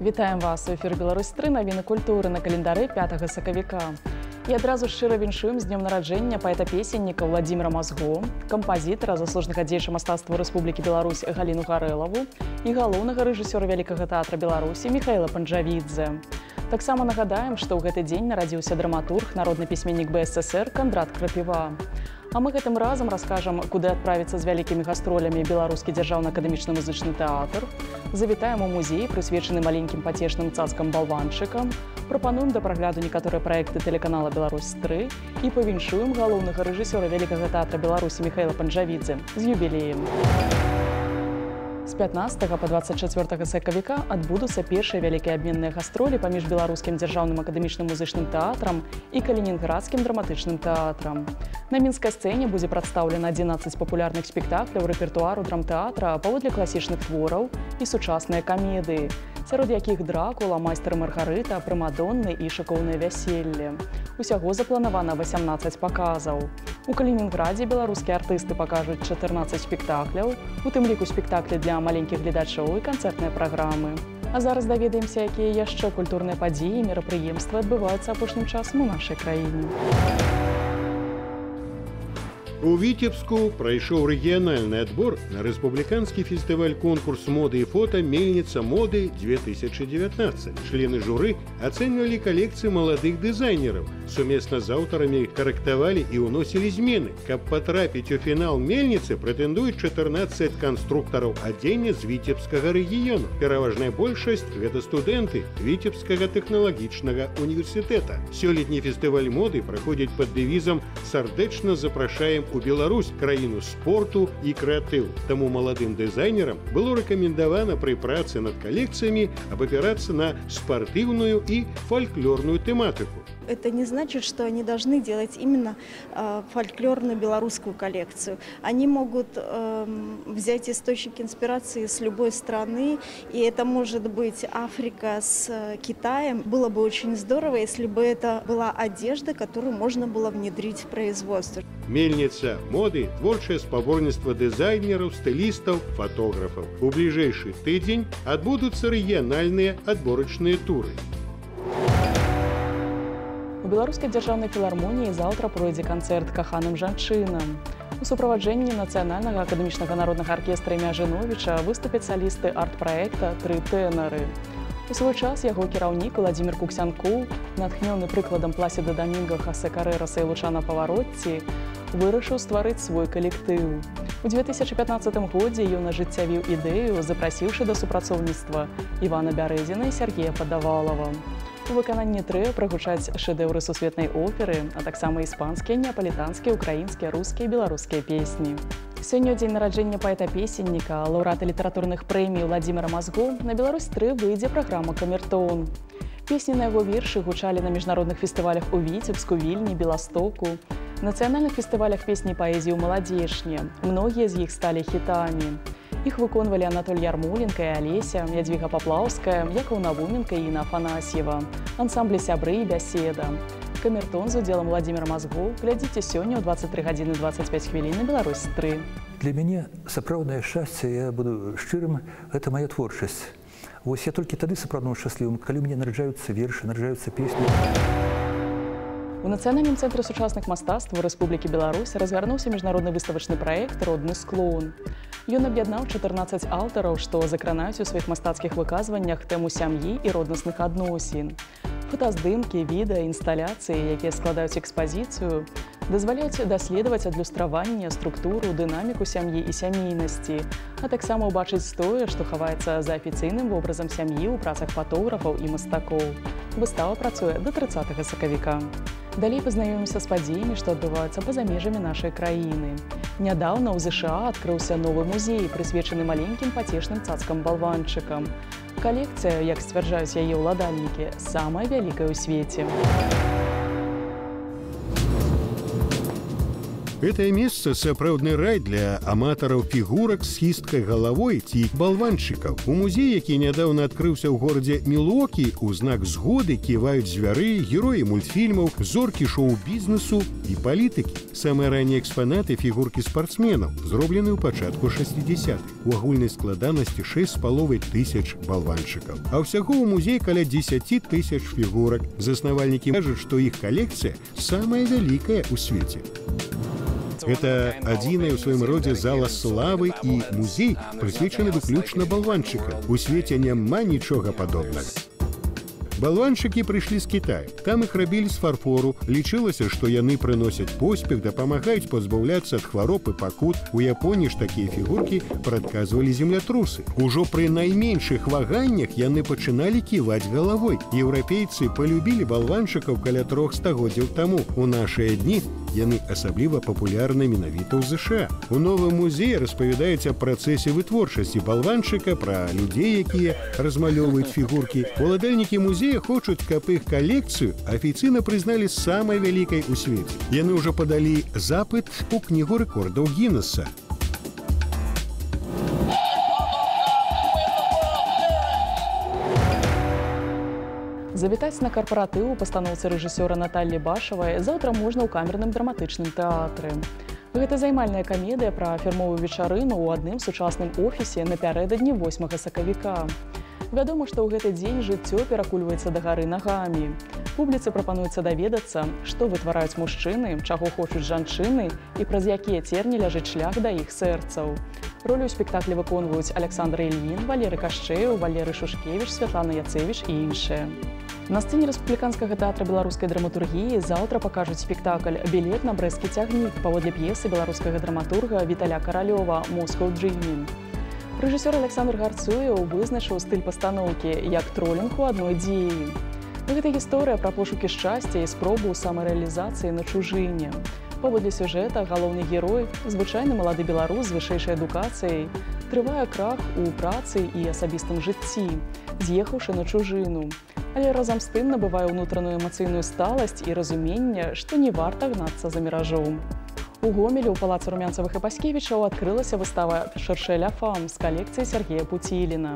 Вітаем вас у эфіры Беларусь-3, навіны культуры на календары 5 сакавіка. І адразу шчыра віншуем з днём нараджэння паэта-песенніка Владзіміра Мазго, кампазітара, заслужнага дзеяча мастацтва Рэспублікі Беларусь Галіну Гарэлаву і галоўнага рэжысёра Вялікага тэатра Беларусі Міхаіла Панджавідзе. Таксама нагадаем, што ў гэты дзень нарадзіўся драматург, народны пісьменнік БССР Кандрат Крапіва. А мы гэтым разам раскажам, куды адправіцца з вялікімі гастролямі беларускі дзяржаўна-акадэмічны музычны тэатр, завітаем у музей, прысвечаны маленькім пацешным цацкам-балванчыкам, прапануем да прагляду некаторыя праекты тэлеканала Беларусь-3 і павіншуем галоўнага рэжысёра Вялікага тэатра Беларусі Міхаіла Панджавідзе з юбілеем. З 15 па 24 сакавіка адбудуцца першыя вялікія абменныя гастролі паміж беларускім дзяржаўным акадэмічным музычным тэатрам і калінінградскім драматычным тэатрам. На мінскай сцэне будзе прадстаўлена 11 папулярных спектакляў рэпертуару драмтэатра паводле класічных твораў і сучасныя камедыі, сярод якіх «Дракула», «Майстар і Маргарыта», «Прымадонны» і «Шыкоўнае вяселле». Усяго запланавана 18 паказаў. У Калінінградзе беларускія артысты пакажуць 14 спектакляў, у тым ліку спектаклі для маленькіх гледачоў і канцэртныя праграмы. А зараз даведаемся, якія яшчэ культурныя падзеі і мерапрыемствы адбываюцца апошнім часам у нашай краіне. У Вітебску прайшоў рэгіянальны адбор на рэспубліканскі фестываль-конкурс моды і фота «Мельніца моды-2019». Члены журы ацэньвалі калекцыі маладых дызайнераў, сумесна з аўтарамі карэктавалі і ўносілі змены. Каб патрапіць у фінал «Мельніцы», прэтэндуюць 14 канструктараў адзення з Вітебскага рэгіёну. Пераважная большасць – гэта студэнты Вітебскага тэхналагічнага універсітэта. Сёлетні фестываль моды праходзіць пад дэвізам «Сардэчна запрашаем у Беларусь, краіну спорту і крэатыву». Таму маладым дызайнерам было рэкамендавана пры працы над калекцыямі абапірацца на спартыўную і фальклорную тэматыку. Это не значит, что они должны делать именно фольклорную белорусскую коллекцию. Они могут взять источник инспирации с любой страны, и это может быть Африка с Китаем. Было бы очень здорово, если бы это была одежда, которую можно было внедрить в производство. Мельніца моды – творчае спаборніцтва дызайнераў, стылістаў, фатографаў. У бліжэйшы тыдзень адбудуцца рэгіянальныя адборачныя туры. У беларускай дзяржаўнай філармоніі заўтра пройдзе канцэрт каханым жанчынам. У суправаджэнні нацыянальнага акадэмічнага народнага аркестра імя Жыновіча выступяць салісты арт-праекта «Тры тэнары». У свой час яго кіраўнік Владзімір Куксянкоў, натхнёны прыкладам Пласіда Дамінга, Хасе Карэраса і Лучана Паваротці, вырашыў стварыць свой калектыў. У 2015 годзе ён ажыццявіў ідэю, запрасіўшы да супрацоўніцтва Івана Бярэзіна і Сергея Падавалава. У выкананні трыа прагучаць шэдэўры сусветнай оперы, а таксама іспанскія, неапалітанскія, украінскія, рускія і беларускія песні. Сёння дзень нараджэння паэта-песенніка, лаўрэата літаратурных прэмій Владзіміра Мазго, на Беларусь-3 выйдзе праграма «Камертон». Песні на яго вершы гучалі на міжнародных фестывалях у Віцебску, Вільні, Беластоку, нацыянальных фестывалях песні і паэзіі ў Маладзешне. Многія з іх сталі хітамі. Іх выконвалі Анатоль Ярмоленка і Алеся, Ядвіга Паплаўская, Якаў Навуменка і Інна Афанасьева, ансамблі «Сябры» і «Бяседа». Камертон з удзелам Владзіміра Мазго глядзіце сёння ў 23:25 на Беларусь-3. Для мяне сапраўднае шчасце, я буду шчырым, гэта мая творчасць. Вось я толькі тады сапраўдна шчаслівым, калі ў мяне нараджаюцца вершы, нараджаюцца песні. У Нацыянальным цэнтры сучасных мастацтваў Рэспублікі Беларусь разгарнуўся міжнародны выставачны праект «Родны склон». Ён аб'яднаў 14 аўтараў, што закранаюць у сваіх мастацкіх выказваннях тэму сям'і і роднасных адносін. Фотаздымкі, відэа, інсталяцыі, якія складаюць экспазіцыю, дазваляюць даследаваць адлюстраванне, структуру, дынаміку сям'і і сямейнасці, а таксама ўбачыць тое, што хаваецца за афіцыйным вобразам сям'і ў працах фатографаў і мастакоў. Выстава працуе да 30 сакавіка. Далей пазнаёмімся з падзеямі, што адбываюцца па-за межамі нашай краіны. Нядаўна ў ЗША адкрыўся новы музей, прысвечаны маленькім пацешным цацкам-балванчыкам. Калекцыя, як сцвярджаюць яе ўладальнікі, самая вялікая ў свеце. Гэтае месца сапраўдны рай для аматараў фігурак з хісткай галавой ці балванчыкаў. У музеі, які нядаўна адкрыўся ў горадзе Мілуокі, у знак згоды ківаюць звяры, героі мультфільмаў, зоркі шоу-бізнесу і палітыкі. Самыя раннія экспанаты фігуркі спартсменаў, зроблены ў пачатку 60-х. У агульнай складанасці 6,5 тысяч балванчыкаў. А ўсяго ў музеі каля 10 тысяч фігурак. Заснавальнікі кажуць, што іх калекцыя самая вялікая ў свеце. Гэта адзіная ў сваім родзе зала славы і музей, прысвечаны выключна балванчыкам. У свеце няма нічога падобнага. Балванчыкі прыйшлі з Кітаю. Там іх рабілі з фарфору. Лічылася, што яны прыносяць поспех, дапамагаюць пазбаўляцца ад хвароб і пакут. У Японіі ж такія фігуркі прадказвалі землятрусы. Ужо пры найменшых ваганнях яны пачыналі ківаць галавой. Еўрапейцы палюбілі балванчыкаў каля 3 стагоддзяў таму. У нашыя дні яны асабліва папулярны менавіта ў ЗША. У новым музеі распавядаюць аб працэсе вытворчасці балванчыка, пра людзей, якія размалёўваюць фігуркі. Уладальнікі музея хочуць, каб іх калекцыю афіцыйна прызналі самай вялікай у свеце. Яны ўжо падалі запыт у кнігу рэкордаў Гіннеса. Завітаць на карпаратыў у пастаноўцы рэжысёра Наталлі Башавай заўтра можна ў камерным драматычным тэатры. Гэта займальная камедыя пра фірмовую вечарыну ў адным сучасным офісе напярэдадні 8 сакавіка. Вядома, што ў гэты дзень жыццё перакульваецца дагары нагамі. Публіцы прапануецца даведацца, што вытвараюць мужчыны, чаго хочуць жанчыны і праз якія церні ляжыць шлях да іх сэрцаў. Ролі ў спектаклі выконваюць Александр Ільін, Валерый Кашчэў, Валерый Шушкевіч, Святлана Яцевіч і іншыя. На сцэне рэспубліканскага тэатра беларускай драматургіі заўтра пакажуць спектакль «Білет на брэсцкі цягнік» паводле п'есы беларускага драматурга Віталя Каралёва «Moscow Dreaming». Рэжысёр Александр Гарцуеў вызначыў стыль пастаноўкі як тролінг у адной дзеі. Гэта гісторыя пра пошукі шчасця і спробу самарэалізацыі на чужыне. Паводле сюжэта галоўны герой, звычайны малады беларус з вышэйшай адукацыяй, трывае крах у працы і асабістым жыцці, з'ехаўшы на чужыну. Але разам з тым набывае ўнутраную эмацыйную сталасць і разуменне, што не варта гнацца за міражом. У Гомелі ў палацы Румянцавых і Паскевічаў адкрылася выстава «Шэршэ ля фам» з калекцыі Сергея Пуціліна.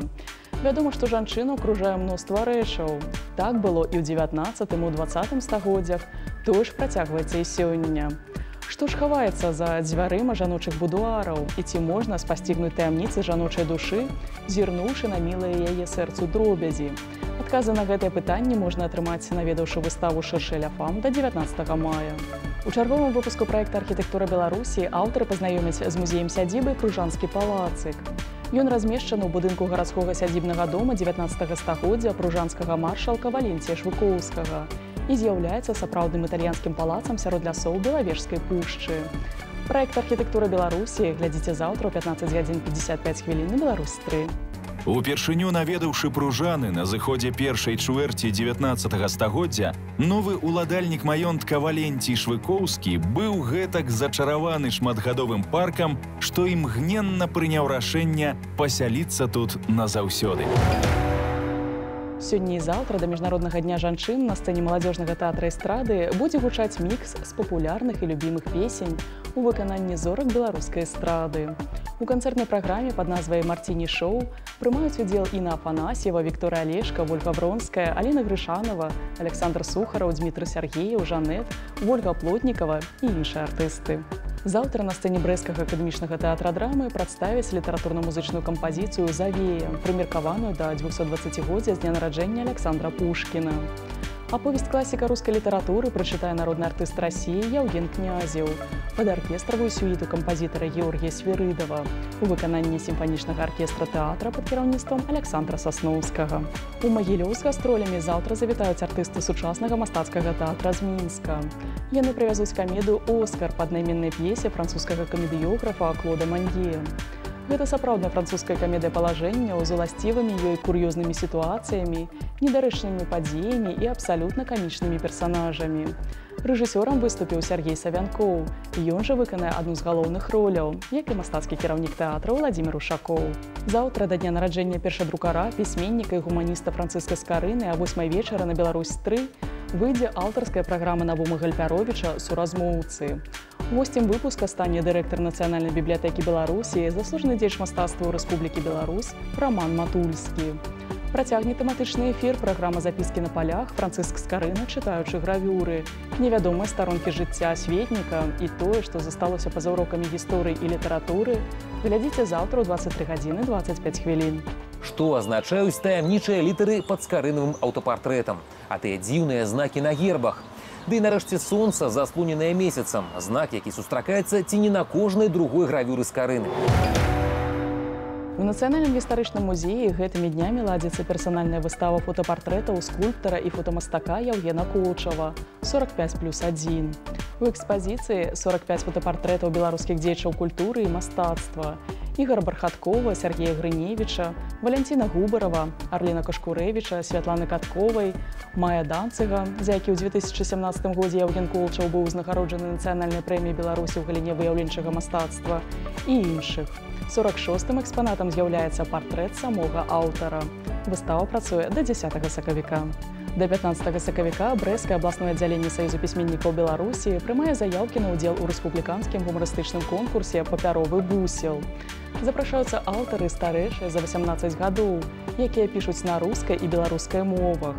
Вядома, што жанчыну акружае мноства рэчаў. Так было і ў 19-м, і ў 20-м стагоддзях, тое ж працягваецца і сёння. Што ж хаваецца за дзвярыма жаночых будуараў і ці можна спасцігнуць таямніцы жаночай душы, зірнуўшы на мілыя яе сэрцу дробязі? Адказы на гэтае пытанне можна атрымаць, наведаўшы выставу «Шэршэ ля фам» да 19 мая. У чарговым выпуску праекта «Архітэктура Беларусі» аўтары пазнаёмяць з музеем-сядзібай «Пружанскі палацык». Ён размешчаны ў будынку гарадскога сядзібнага дома 19 стагоддзя пружанскага маршалка Валенція Швыкоўскага і з'яўляецца сапраўдным італьянскім палацам сярод лясоў Белавежскай пушчы. Праект «Архітэктура Беларусі» глядзіце заўтра ў 15:55 на Беларусь-3. Упершыню наведаўшы Пружаны на зыходзе першай чвэрці 19 стагоддзя, новы уладальнік маёнтка Валенцій Швыкоўскі быў гэтак зачараваны шматгадовым паркам, што імгненна прыняў рашэнне пасяліцца тут назаўсёды. Сёння і заўтра да міжнароднага дня жанчын на сцэне маладзёжнага тэатра эстрады будзе гучаць мікс з папулярных і любімых песень у выкананні зорак беларускай эстрады. У канцэртнай праграме пад назвай «Мартіні шоу» прымаюць удзел Інна Афанасьева, Вікторыя Алешка, Вольга Бронская, Аліна Грышанова, Александр Сухараў, Дмітрый Сергеев, Жанет, Вольга Плотнікава і іншыя артысты. Заўтра на сцэне брэсцкага акадэмічнага тэатра драмы прадставяць літаратурна-музычную кампазіцыю «Завея», прымеркаваную да 220-годдзя з дня нараджэння Александра Пушкіна. Аповесць класіка рускай літаратуры прачытае народны артыст Расіі Яўген Князеў пад аркестравую сюіту кампазітара Георгія Свірыдава у выкананні сімфанічнага аркестра тэатра пад кіраўніцтвам Александра Сасноўскага. У Магілёў з гастролямі заўтра завітаюць артысты сучаснага мастацкага тэатра з Мінска. Яны прывязуць камедыю «Оскар» па аднайменнай п'есе французскага камедыёграфа Клода Манье. Гэта сапраўдная французская камедыя палажэнняў з уласцівымі ёй кур'ёзнымі сітуацыямі, недарэчнымі падзеямі і абсалютна камічнымі персанажамі. Рэжысёрам выступіў Сергей Савянкоў. Ён жа выканае адну з галоўных роляў, як і мастацкі кіраўнік тэатра Владзімир Ушакоў. Заўтра да дня нараджэння першадрукара, пісьменніка і гуманіста Францыска Скарыны а 8 вечара на Беларусь-3 выйдзе аўтарская праграма Навума Гальпяровіча «Суразмоўцы». Гостем выпуска станет директор Национальной библиотеки Беларуси, заслуженный дзеяч мастацтва Республики Беларусь Роман Матульский. Працягне тэматычны эфір праграма «Записки на полях» Франциск Скарына, чытаючы гравюры, невядомыя старонкі жыцця светніка і тое, што засталося па-за урокамі гісторыі і літаратуры, глядзіце заўтра ў 23:25. Што азначаюць таямнічыя літары пад скарынавым аўтапартрэтам, а тыя дзіўныя знакі на гербах. Ды і нарэшце сонца, заслоненае месяцам, знак, які сустракаецца ці не на кожнай другой гравюры Скарыны. У Нацыянальным гістарычным музеі гэтымі днямі ладзіцца персанальная выстава фотапартрэтаў скульптара і фотамастака Яўгена Колчава 45+1. У экспазіцыі 45 фотапартрэтаў беларускіх дзеячаў культуры і мастацтва. Ігор Бархаткова, Сергея Грыневіча, Валянціна Губарова, Арліна Кашкурэвіча, Святланы Катковай, Мая Данцыга, за які ў 2017 годзе Яўген Колчаў быў узнагароджаны нацыянальнай прэміяй Беларусі ў галіне выяўленчага мастацтва і іншых. 46-м экспанатам з'яўляецца партрэт самога аўтара. Выстава працуе да 10 сакавіка. До 15 сакавіка Брэсцкае абласное аддзяленне Саюзу пісьменнікаў Беларусі прымае заяўкі на ўдзел у рэспубліканскім гумарыстычным конкурсе «Папяровы бусел». Запрашаюцца аўтары старэйшыя за 18 гадоў, якія пішуць на рускай і беларускай мовах.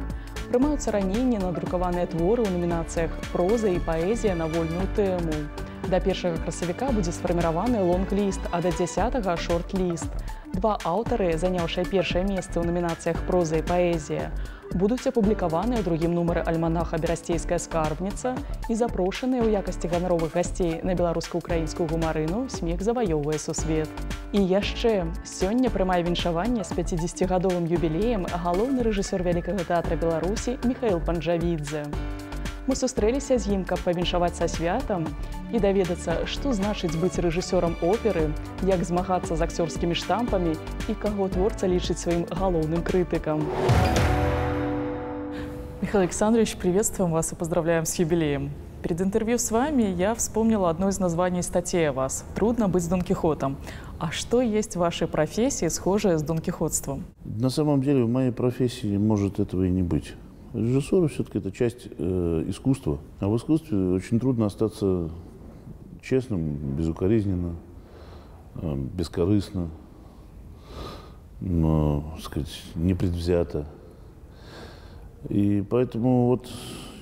Прымаюцца раней ненадрукаваныя творы ў номінацыях «Проза» і «Паэзія» на вольную тэму. До 1 красавіка будзе сфарміраваны лонг-ліст, а до 10 шорт-ліст. Два аўтары, заняўшыя першае месца ў номінацыях «Проза» і «Паэзія», будуць апублікаваныя ў другім нумары альманаха «Берасцейская скарбніца» і запрошаныя ў якасці ганаровых гасцей на беларуска-украінскую гумарыну «Смех заваёўвае сусвет». І яшчэ, сёння прымае віншаванне з 50-гадовым юбілеем галоўны рэжысёр Вялікага тэатра Беларусі Міхаіл Панджавідзе. Мы сустрэліся з ім, каб павіншаваць са святам і даведацца, што значыць быць рэжысёрам оперы, як змагацца з акцёрскімі штампамі і каго творца лічыць сваім галоўным крытыкам. Михаил Александрович, приветствуем вас и поздравляем с юбилеем. Перед интервью с вами я вспомнила одно из названий статьи о вас «Трудно быть Дон Кихотом». А что есть в вашей профессии, схожее с донкихотством? На самом деле в моей профессии может этого и не быть. Режиссура все-таки это часть искусства. А в искусстве очень трудно остаться честным, безукоризненно, бескорыстно, но, так сказать, непредвзято. И поэтому вот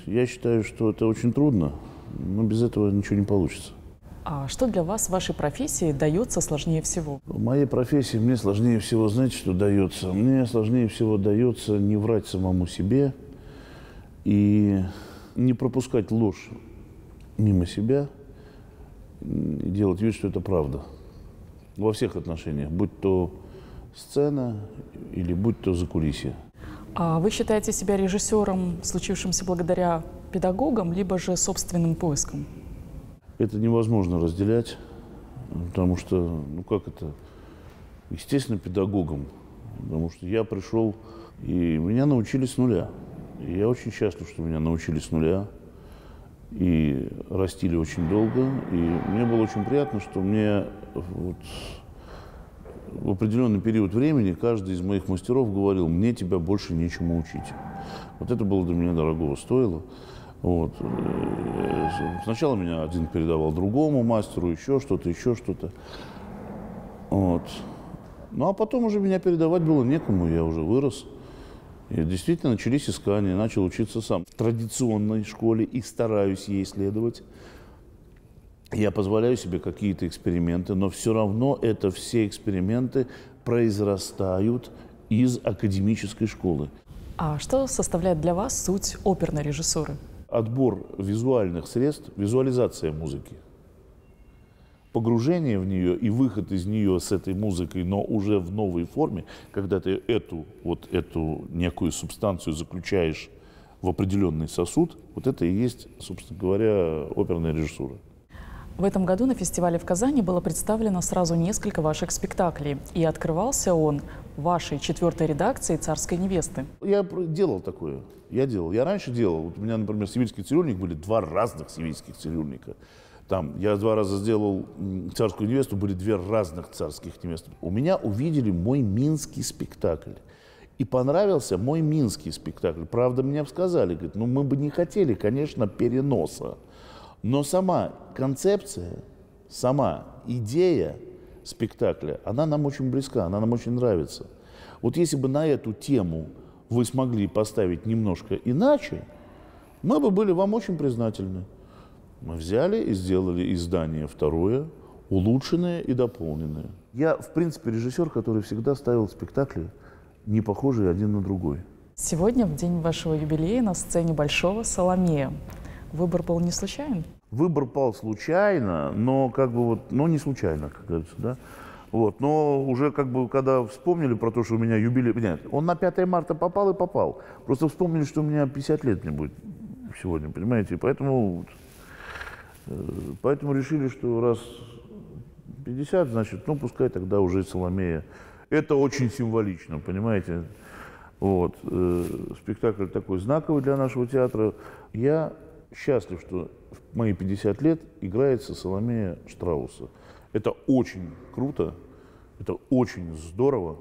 я считаю, что это очень трудно, но без этого ничего не получится. А что для вас в вашей профессии дается сложнее всего? В моей профессии мне сложнее всего, знаете, что дается? Мне сложнее всего дается не врать самому себе и не пропускать ложь мимо себя и делать вид, что это правда. Во всех отношениях, будь то сцена или будь то закулисье. А вы считаете себя режиссером, случившимся благодаря педагогам, либо же собственным поиском? Это невозможно разделять, потому что, ну как это, естественно, педагогом. Потому что я пришел, и меня научили с нуля. И я очень счастлив, что меня научили с нуля. И растили очень долго. И мне было очень приятно, что мне вот в определенный период времени каждый из моих мастеров говорил: мне тебя больше нечему учить. Вот это было для меня дорогого стоило. Вот. Сначала меня один передавал другому мастеру, еще что-то. Вот. Ну а потом уже меня передавать было некому, я уже вырос. И действительно начались искания, начал учиться сам в традиционной школе и стараюсь ей следовать. Я позволяю себе какие-то эксперименты, но все равно это все эксперименты произрастают из академической школы. А что составляет для вас суть оперной режиссуры? Отбор визуальных средств, визуализация музыки, погружение в нее и выход из нее с этой музыкой, но уже в новой форме, когда ты эту некую субстанцию заключаешь в определенный сосуд, вот это и есть, собственно говоря, оперная режиссура. В этом году на фестивале в Казани было представлено сразу несколько ваших спектаклей, и открывался он вашей 4-й редакции «Царской невесты». Я делал такое. Я раньше делал. Вот у меня, например, «Сивильский цирюльник» были 2 разных «Сивильских цирюльника». Там я 2 раза сделал «Царскую невесту», были 2 разных «Царских невесты». У меня увидели мой минский спектакль. И понравился мой минский спектакль. Правда, мне сказали, говорит, ну мы бы не хотели, конечно, переноса. Но сама концепция, сама идея спектакля, она нам очень близка, она нам очень нравится. Вот если бы на эту тему вы смогли поставить немножко иначе, мы бы были вам очень признательны. Мы взяли и сделали издание второе, улучшенное и дополненное. Я, в принципе, режиссер, который всегда ставил спектакли, не похожие один на другой. Сегодня, в день вашего юбилея, на сцене Большого «Соломея». Выбор был не случайен? Выбор пал случайно, но но не случайно, как говорится, да. Вот, но уже когда вспомнили про то, что у меня юбилей, нет, он на 5 марта попал и попал. Просто вспомнили, что у меня 50 лет мне будет сегодня, понимаете, и поэтому решили, что раз 50, значит, пускай тогда уже «Соломея». Это очень символично, понимаете. Вот. Спектакль такой знаковый для нашего театра. Я счастлив, что в мои 50 лет играется «Соломея» Штрауса. Это очень круто, это очень здорово.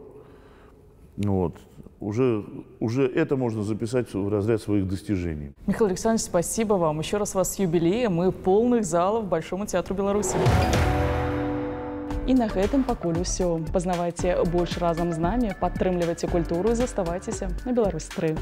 Вот. Уже это можно записать в разряд своих достижений. Михаил Александрович, спасибо вам. Еще раз вас с юбилеем и полных залов Большому театру Беларуси. І на гэтым пакуль усё. Пазнавайце больш разам з намі, падтрымлівайце культуру і заставайцеся на Беларусь 3.